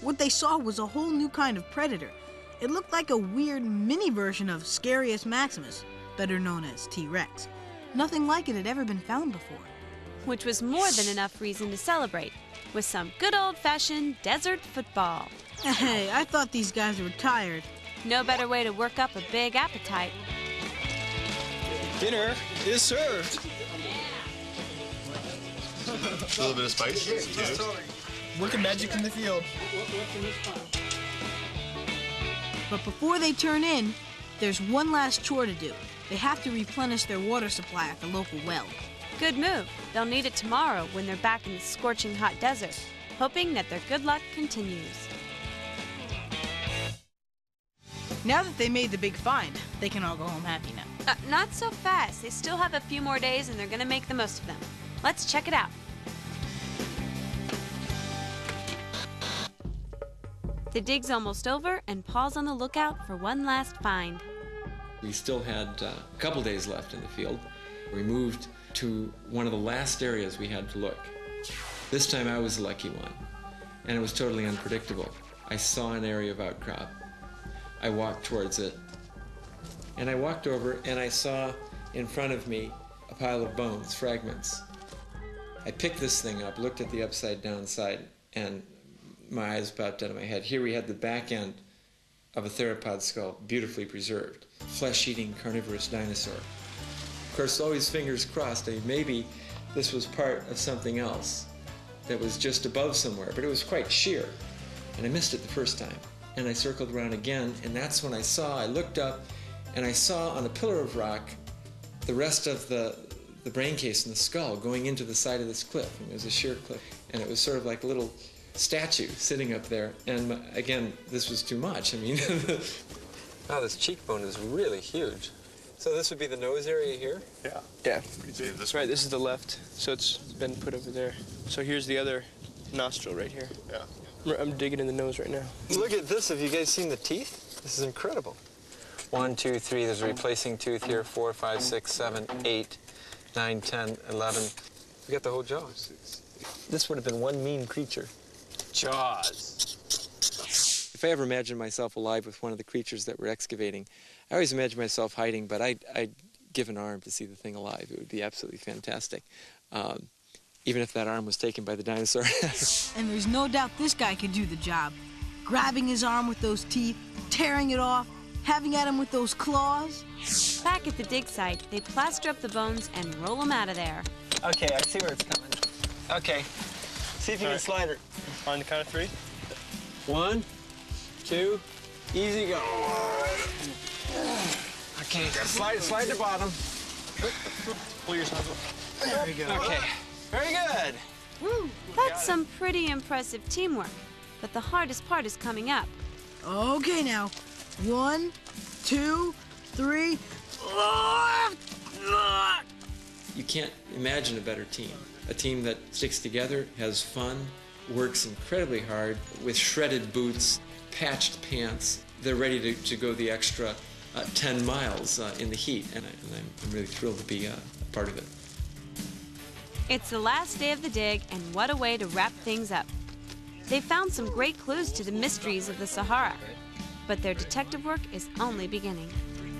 What they saw was a whole new kind of predator. It looked like a weird mini version of Scarius Maximus, better known as T-Rex. Nothing like it had ever been found before. Which was more than enough reason to celebrate, with some good old-fashioned desert football. Hey, I thought these guys were tired. No better way to work up a big appetite. Dinner is served. A little bit of spice. Working magic in the field. But before they turn in, there's one last chore to do. They have to replenish their water supply at the local well. Good move. They'll need it tomorrow when they're back in the scorching hot desert, hoping that their good luck continues. Now that they made the big find, they can all go home happy now. Not so fast. They still have a few more days and they're gonna make the most of them. Let's check it out. The dig's almost over and Paul's on the lookout for one last find. We still had a couple days left in the field. We moved to one of the last areas we had to look. This time I was the lucky one, and it was totally unpredictable. I saw an area of outcrop. I walked towards it, and I walked over and I saw in front of me a pile of bones, fragments. I picked this thing up, looked at the upside down side, and my eyes popped out of my head. Here we had the back end of a theropod skull, beautifully preserved. Flesh-eating carnivorous dinosaur. Of course, always fingers crossed. I mean, maybe this was part of something else that was just above somewhere, but it was quite sheer. And I missed it the first time. And I circled around again, and that's when I looked up, and I saw on a pillar of rock the rest of the brain case and the skull going into the side of this cliff. And it was a sheer cliff. And it was sort of like a little statue sitting up there. And again, this was too much. I mean, wow, this cheekbone is really huge. So this would be the nose area here? Yeah. Yeah. That's right, this is the left, so it's been put over there. So here's the other nostril right here. Yeah. I'm digging in the nose right now. Look at this. Have you guys seen the teeth? This is incredible. 1, 2, 3. There's a replacing tooth here. 4, 5, 6, 7, 8, 9, 10, 11. We got the whole jaw. This would have been one mean creature. Jaws. If I ever imagined myself alive with one of the creatures that we're excavating, I always imagined myself hiding, but I'd give an arm to see the thing alive. It would be absolutely fantastic. Even if that arm was taken by the dinosaur. And there's no doubt this guy could do the job. Grabbing his arm with those teeth, tearing it off, having at him with those claws. Back at the dig site, they plaster up the bones and roll them out of there. Okay, I see where it's coming. Okay, see if you can slide it. On the count of 3. 1, 2, easy go. Okay, slide the bottom. Pull yourself up. There we go. Okay, very good. Woo. That's some pretty impressive teamwork, but the hardest part is coming up. Okay now. 1, 2, 3. You can't imagine a better team. A team that sticks together, has fun, works incredibly hard with shredded boots, patched pants. They're ready to go the extra 10 miles in the heat, and I'm really thrilled to be a part of it. It's the last day of the dig, and what a way to wrap things up. They've found some great clues to the mysteries of the Sahara, but their detective work is only beginning.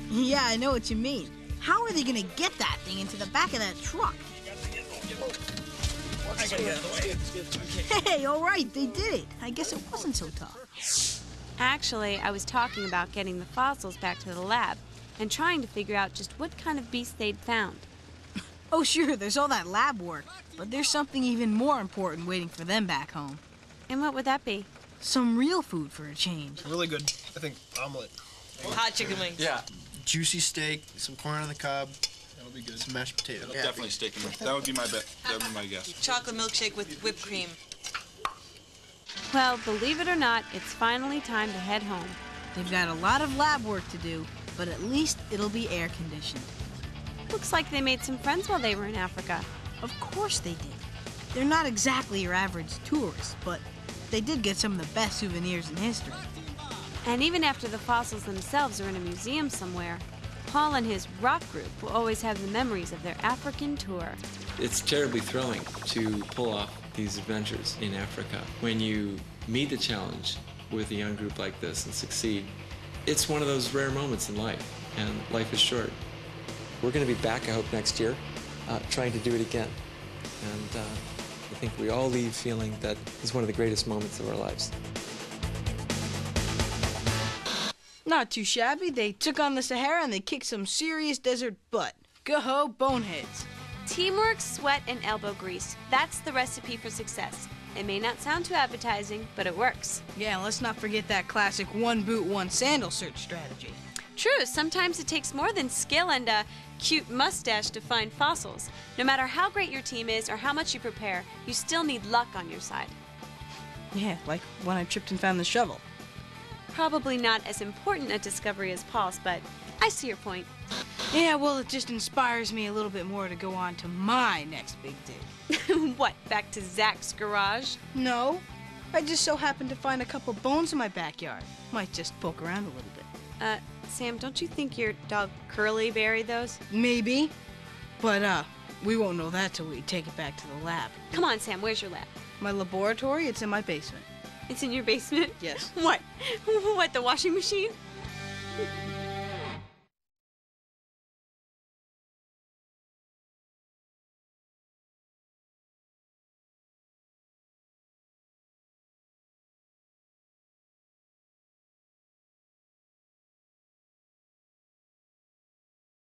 Yeah, I know what you mean. How are they gonna get that thing into the back of that truck? Hey, all right, they did it. I guess it wasn't so tough. Actually, I was talking about getting the fossils back to the lab and trying to figure out just what kind of beast they'd found. Oh, sure, there's all that lab work, but there's something even more important waiting for them back home. And what would that be? Some real food for a change. Really good. I think omelet. Hot chicken wings. Yeah. Juicy steak, some corn on the cob. That'll be good. Some mashed potato. Yeah. Definitely steak and that would be my bet. That would be my guess. Chocolate milkshake with whipped cream. Well, believe it or not, it's finally time to head home. They've got a lot of lab work to do, but at least it'll be air-conditioned. Looks like they made some friends while they were in Africa. Of course they did. They're not exactly your average tourists, but they did get some of the best souvenirs in history. And even after the fossils themselves are in a museum somewhere, Paul and his rock group will always have the memories of their African tour. It's terribly thrilling to pull off these adventures in Africa when you meet the challenge with a young group like this and succeed, it's one of those rare moments in life, and life is short. We're going to be back, I hope, next year, trying to do it again. And I think we all leave feeling that it's one of the greatest moments of our lives. Not too shabby. They took on the Sahara and they kicked some serious desert butt. Go-ho, Boneheads. Teamwork, sweat, and elbow grease. That's the recipe for success. It may not sound too appetizing, but it works. Yeah, let's not forget that classic one boot, one sandal search strategy. True, sometimes it takes more than skill and a cute mustache to find fossils. No matter how great your team is or how much you prepare, you still need luck on your side. Yeah, like when I tripped and found the shovel. Probably not as important a discovery as Paul's, but I see your point. Yeah, well, it just inspires me a little bit more to go on to my next big dig. What, back to Zach's garage? No, I just so happened to find a couple bones in my backyard. Might just poke around a little bit. Sam, don't you think your dog Curly buried those? Maybe, but we won't know that till we take it back to the lab. Come on, Sam, where's your lab? My laboratory, it's in my basement. It's in your basement? Yes. What? What, the washing machine?